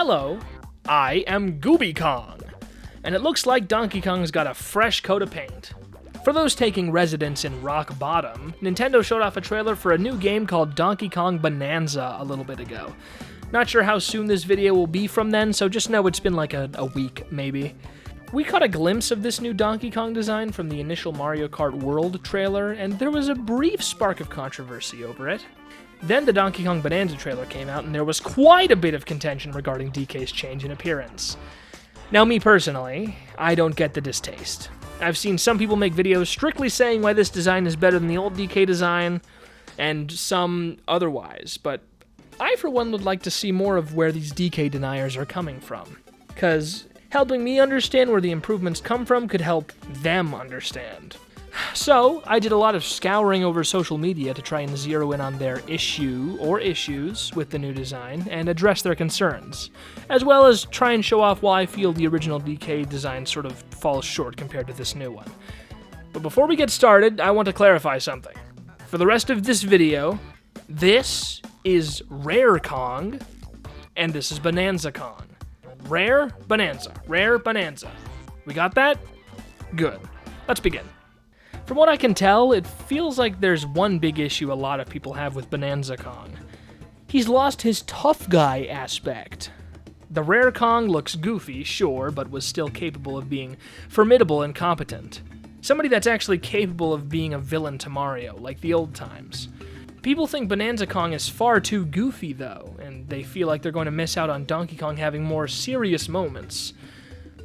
Hello, I am Gooby Kong, and it looks like Donkey Kong's got a fresh coat of paint. For those taking residence in Rock Bottom, Nintendo showed off a trailer for a new game called Donkey Kong Bonanza a little bit ago. Not sure how soon this video will be from then, so just know it's been like a week, maybe. We caught a glimpse of this new Donkey Kong design from the initial Mario Kart World trailer, and there was a brief spark of controversy over it. Then the Donkey Kong Bonanza trailer came out, and there was quite a bit of contention regarding DK's change in appearance. Now, me personally, I don't get the distaste. I've seen some people make videos strictly saying why this design is better than the old DK design, and some otherwise, but I, for one, would like to see more of where these DK deniers are coming from, because helping me understand where the improvements come from could help them understand. So, I did a lot of scouring over social media to try and zero in on their issue or issues with the new design and address their concerns, as well as try and show off why I feel the original DK design sort of falls short compared to this new one. But before we get started, I want to clarify something. For the rest of this video, this is Rare Kong, and this is Bonanza Kong. Rare, Bonanza. Rare, Bonanza. We got that? Good. Let's begin. From what I can tell, it feels like there's one big issue a lot of people have with Bonanza Kong. He's lost his tough guy aspect. The Rare Kong looks goofy, sure, but was still capable of being formidable and competent. Somebody that's actually capable of being a villain to Mario, like the old times. People think Bonanza Kong is far too goofy, though, and they feel like they're going to miss out on Donkey Kong having more serious moments.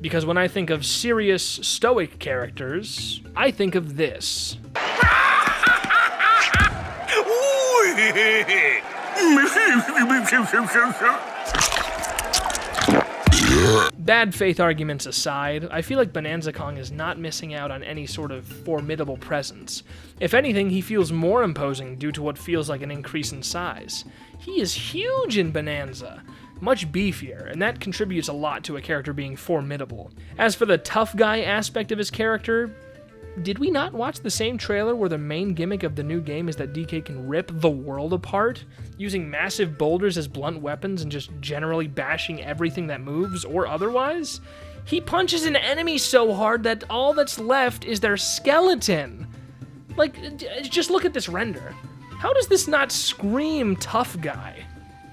Because when I think of serious, stoic characters, I think of this. Bad faith arguments aside, I feel like Bonanza Kong is not missing out on any sort of formidable presence. If anything, he feels more imposing due to what feels like an increase in size. He is huge in Bonanza, much beefier, and that contributes a lot to a character being formidable. As for the tough guy aspect of his character, did we not watch the same trailer where the main gimmick of the new game is that DK can rip the world apart, using massive boulders as blunt weapons and just generally bashing everything that moves or otherwise? He punches an enemy so hard that all that's left is their skeleton. Like, just look at this render. How does this not scream tough guy?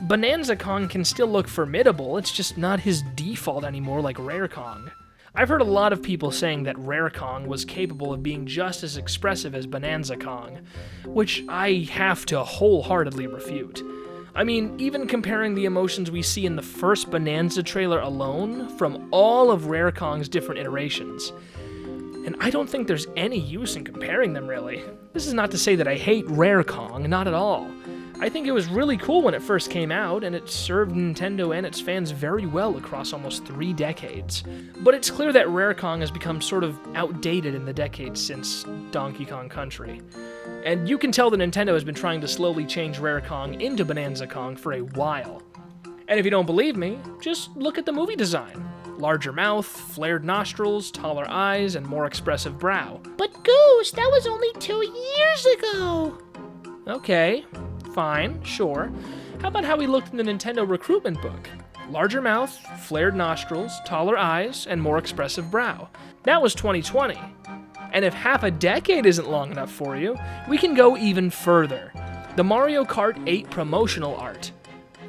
Bonanza Kong can still look formidable, it's just not his default anymore like Rare Kong. I've heard a lot of people saying that Rare Kong was capable of being just as expressive as Bonanza Kong, which I have to wholeheartedly refute. I mean, even comparing the emotions we see in the first Bonanza trailer alone from all of Rare Kong's different iterations. And I don't think there's any use in comparing them, really. This is not to say that I hate Rare Kong, not at all. I think it was really cool when it first came out, and it served Nintendo and its fans very well across almost 3 decades. But it's clear that Rare Kong has become sort of outdated in the decades since Donkey Kong Country. And you can tell that Nintendo has been trying to slowly change Rare Kong into Bonanza Kong for a while. And if you don't believe me, just look at the movie design. Larger mouth, flared nostrils, taller eyes, and more expressive brow. But Goose, that was only 2 years ago! Okay. Fine, sure. How about how he looked in the Nintendo recruitment book? Larger mouth, flared nostrils, taller eyes, and more expressive brow. That was 2020. And if half a decade isn't long enough for you, we can go even further. The Mario Kart 8 promotional art.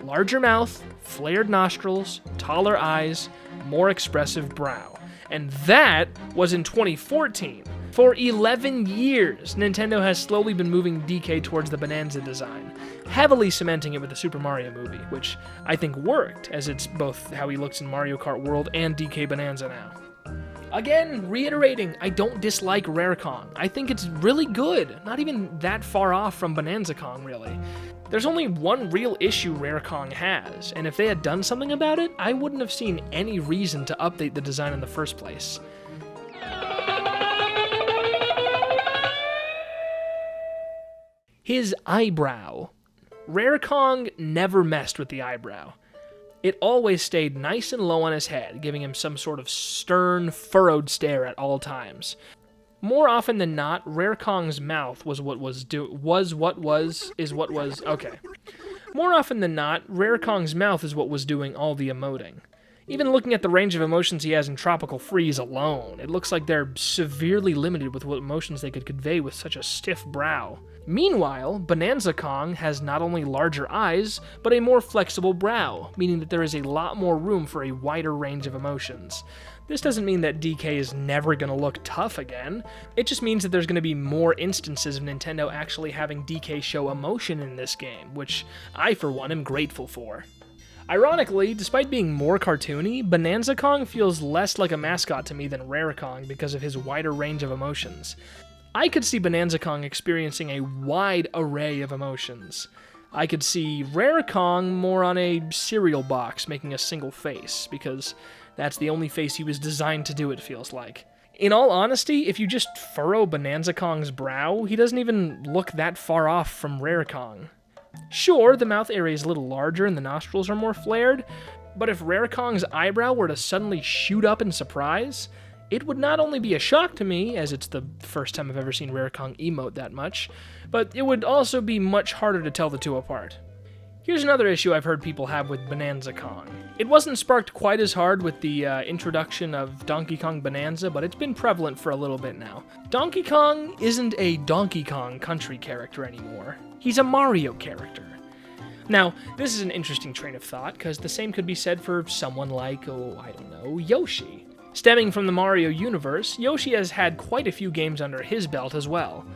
Larger mouth, flared nostrils, taller eyes, more expressive brow. And that was in 2014. For 11 years, Nintendo has slowly been moving DK towards the Bonanza design, heavily cementing it with the Super Mario movie, which I think worked, as it's both how he looks in Mario Kart World and DK Bonanza now. Again, reiterating, I don't dislike Rare Kong. I think it's really good, not even that far off from Bonanza Kong, really. There's only one real issue Rare Kong has, and if they had done something about it, I wouldn't have seen any reason to update the design in the first place. His eyebrow. Rare Kong never messed with the eyebrow. It always stayed nice and low on his head, giving him some sort of stern, furrowed stare at all times. More often than not, Rare Kong's mouth was what was. Okay. More often than not, Rare Kong's mouth is what was doing all the emoting. Even looking at the range of emotions he has in Tropical Freeze alone, it looks like they're severely limited with what emotions they could convey with such a stiff brow. Meanwhile, Bonanza Kong has not only larger eyes, but a more flexible brow, meaning that there is a lot more room for a wider range of emotions. This doesn't mean that DK is never going to look tough again, it just means that there's going to be more instances of Nintendo actually having DK show emotion in this game, which I, for one, am grateful for. Ironically, despite being more cartoony, Bonanza Kong feels less like a mascot to me than Rare Kong because of his wider range of emotions. I could see Bonanza Kong experiencing a wide array of emotions. I could see Rare Kong more on a cereal box making a single face, because that's the only face he was designed to do, it feels like. In all honesty, if you just furrow Bonanza Kong's brow, he doesn't even look that far off from Rare Kong. Sure, the mouth area is a little larger and the nostrils are more flared, but if Rare Kong's eyebrow were to suddenly shoot up in surprise, it would not only be a shock to me, as it's the first time I've ever seen Rare Kong emote that much, but it would also be much harder to tell the two apart. Here's another issue I've heard people have with Bonanza Kong. It wasn't sparked quite as hard with the introduction of Donkey Kong Bonanza, but it's been prevalent for a little bit now. Donkey Kong isn't a Donkey Kong Country character anymore. He's a Mario character. Now, this is an interesting train of thought, because the same could be said for someone like, Yoshi. Stemming from the Mario universe, Yoshi has had quite a few games under his belt as well.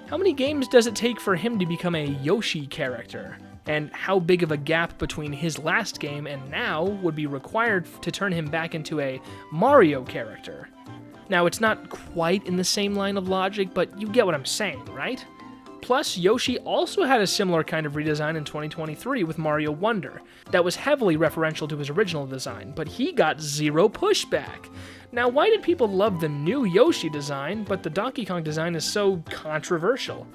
How many games does it take for him to become a Yoshi character? And how big of a gap between his last game and now would be required to turn him back into a Mario character? Now, it's not quite in the same line of logic, but you get what I'm saying, right? Plus, Yoshi also had a similar kind of redesign in 2023 with Mario Wonder that was heavily referential to his original design, but he got zero pushback. Now, why did people love the new Yoshi design, but the Donkey Kong design is so controversial?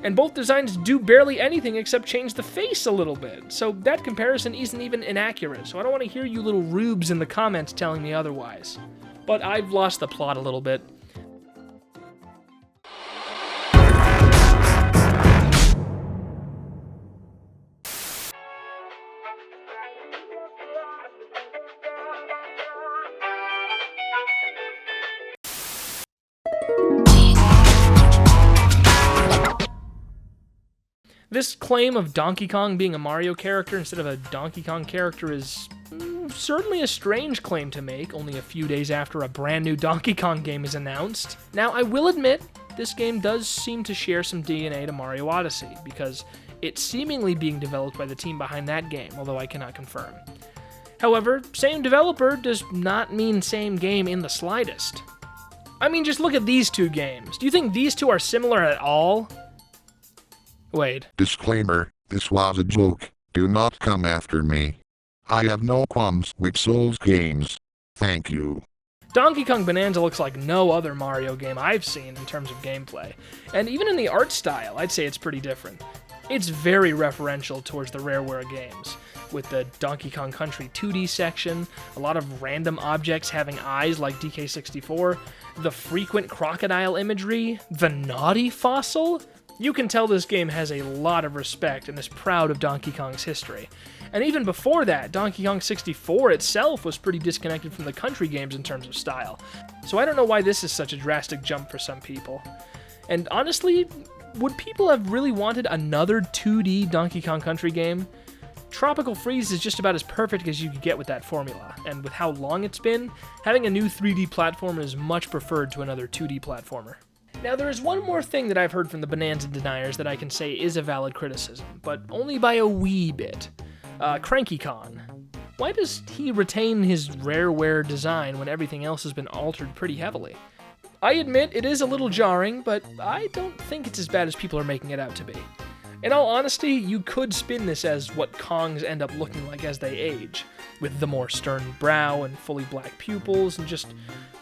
And both designs do barely anything except change the face a little bit, so that comparison isn't even inaccurate, so I don't want to hear you little rubes in the comments telling me otherwise. But I've lost the plot a little bit. This claim of Donkey Kong being a Mario character instead of a Donkey Kong character is certainly a strange claim to make, only a few days after a brand new Donkey Kong game is announced. Now, I will admit, this game does seem to share some DNA to Mario Odyssey, because it's seemingly being developed by the team behind that game, although I cannot confirm. However, same developer does not mean same game in the slightest. I mean, just look at these two games. Do you think these two are similar at all? Wait. Disclaimer, this was a joke. Do not come after me. I have no qualms with Souls games. Thank you. Donkey Kong Bonanza looks like no other Mario game I've seen in terms of gameplay. And even in the art style, I'd say it's pretty different. It's very referential towards the Rareware games, with the Donkey Kong Country 2D section, a lot of random objects having eyes like DK64, the frequent crocodile imagery, the naughty fossil. You can tell this game has a lot of respect and is proud of Donkey Kong's history. And even before that, Donkey Kong 64 itself was pretty disconnected from the country games in terms of style. So I don't know why this is such a drastic jump for some people. And honestly, would people have really wanted another 2D Donkey Kong Country game? Tropical Freeze is just about as perfect as you could get with that formula, and with how long it's been, having a new 3D platformer is much preferred to another 2D platformer. Now, there is one more thing that I've heard from the Bonanza deniers that I can say is a valid criticism, but only by a wee bit. Cranky Kong. Why does he retain his Rareware design when everything else has been altered pretty heavily? I admit it is a little jarring, but I don't think it's as bad as people are making it out to be. In all honesty, you could spin this as what Kongs end up looking like as they age, with the more stern brow and fully black pupils and just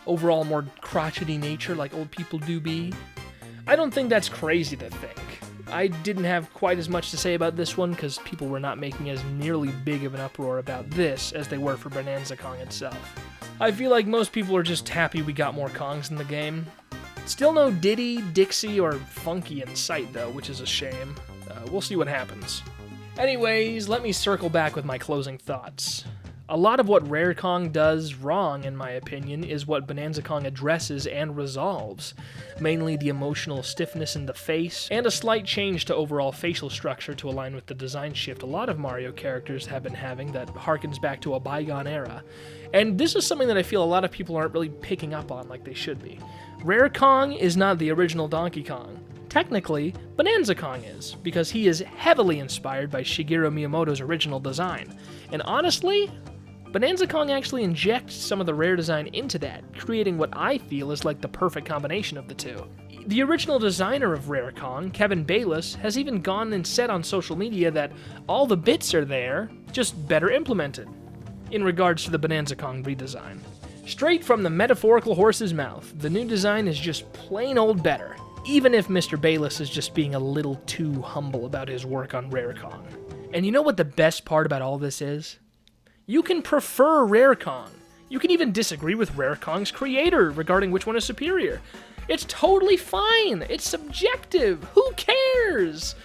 overall more crotchety nature like old people do be. I don't think that's crazy to think. I didn't have quite as much to say about this one because people were not making as nearly big of an uproar about this as they were for Bonanza Kong itself. I feel like most people are just happy we got more Kongs in the game. Still no Diddy, Dixie, or Funky in sight though, which is a shame. We'll see what happens. Anyways, let me circle back with my closing thoughts. A lot of what Rare Kong does wrong, in my opinion, is what Bonanza Kong addresses and resolves. Mainly the emotional stiffness in the face, and a slight change to overall facial structure to align with the design shift a lot of Mario characters have been having that harkens back to a bygone era. And this is something that I feel a lot of people aren't really picking up on like they should be. Rare Kong is not the original Donkey Kong. Technically, Bonanza Kong is, because he is heavily inspired by Shigeru Miyamoto's original design. And honestly, Bonanza Kong actually injects some of the Rare design into that, creating what I feel is like the perfect combination of the two. The original designer of Rare Kong, Kevin Bayless, has even gone and said on social media that all the bits are there, just better implemented, in regards to the Bonanza Kong redesign. Straight from the metaphorical horse's mouth, the new design is just plain old better, even if Mr. Bayless is just being a little too humble about his work on Rare Kong. And you know what the best part about all this is? You can prefer Rare Kong. You can even disagree with Rare Kong's creator regarding which one is superior. It's totally fine. It's subjective. Who cares?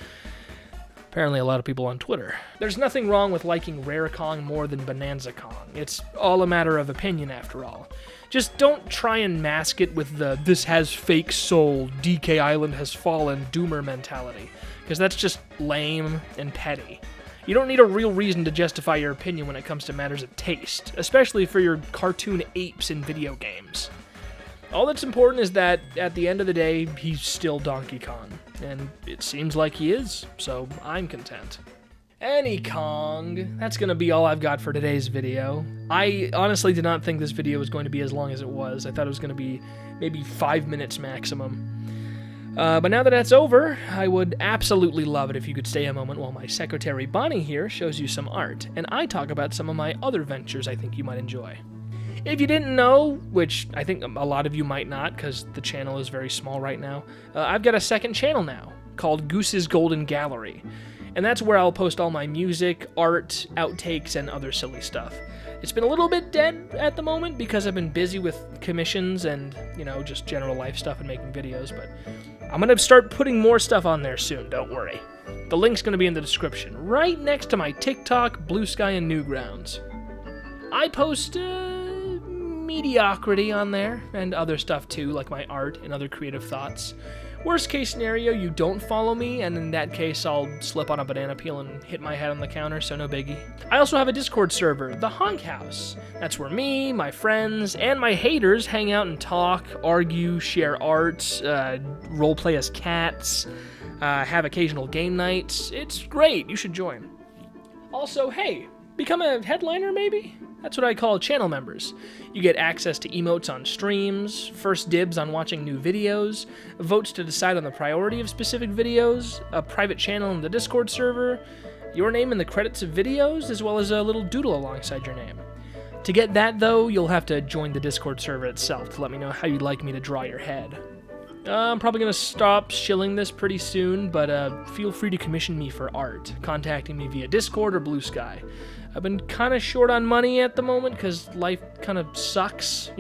Apparently a lot of people on Twitter. There's nothing wrong with liking Rare Kong more than Bonanza Kong. It's all a matter of opinion after all. Just don't try and mask it with the "this has fake soul, DK Island has fallen" doomer mentality, because that's just lame and petty. You don't need a real reason to justify your opinion when it comes to matters of taste, especially for your cartoon apes in video games. All that's important is that, at the end of the day, he's still Donkey Kong, and it seems like he is, so I'm content. Any Kong, that's gonna be all I've got for today's video. I honestly did not think this video was going to be as long as it was. I thought it was gonna be maybe 5 minutes maximum. But now that that's over, I would absolutely love it if you could stay a moment while my secretary Bonnie here shows you some art, and I talk about some of my other ventures I think you might enjoy. If you didn't know, which I think a lot of you might not because the channel is very small right now, I've got a second channel now called Goose's Golden Gallery. And that's where I'll post all my music, art, outtakes, and other silly stuff. It's been a little bit dead at the moment because I've been busy with commissions and, just general life stuff and making videos, but I'm going to start putting more stuff on there soon, don't worry. The link's going to be in the description, right next to my TikTok, Blue Sky, and Newgrounds. I post mediocrity on there, and other stuff too, like my art and other creative thoughts. Worst case scenario, you don't follow me, and in that case, I'll slip on a banana peel and hit my head on the counter, so no biggie. I also have a Discord server, the Honk House. That's where me, my friends, and my haters hang out and talk, argue, share art, roleplay as cats, have occasional game nights. It's great, you should join. Also, hey, become a headliner maybe? That's what I call channel members. You get access to emotes on streams, first dibs on watching new videos, votes to decide on the priority of specific videos, a private channel in the Discord server, your name in the credits of videos, as well as a little doodle alongside your name. To get that, though, you'll have to join the Discord server itself to let me know how you'd like me to draw your head. I'm probably going to stop shilling this pretty soon, but feel free to commission me for art, contacting me via Discord or Blue Sky. I've been kind of short on money at the moment because life kind of sucks,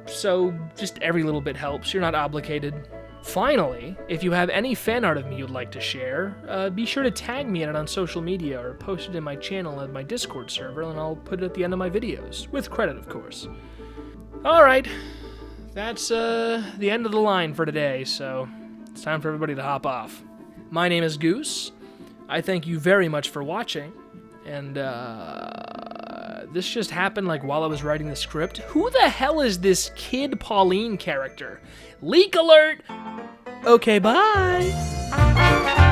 so just every little bit helps. You're not obligated. Finally, if you have any fan art of me you'd like to share, be sure to tag me in it on social media or post it in my channel at my Discord server, and I'll put it at the end of my videos, with credit, of course. Alright, that's the end of the line for today, so it's time for everybody to hop off. My name is Goose. I thank you very much for watching. And, this just happened, while I was writing the script. Who the hell is this Kid Pauline character? Leak alert! Okay, bye!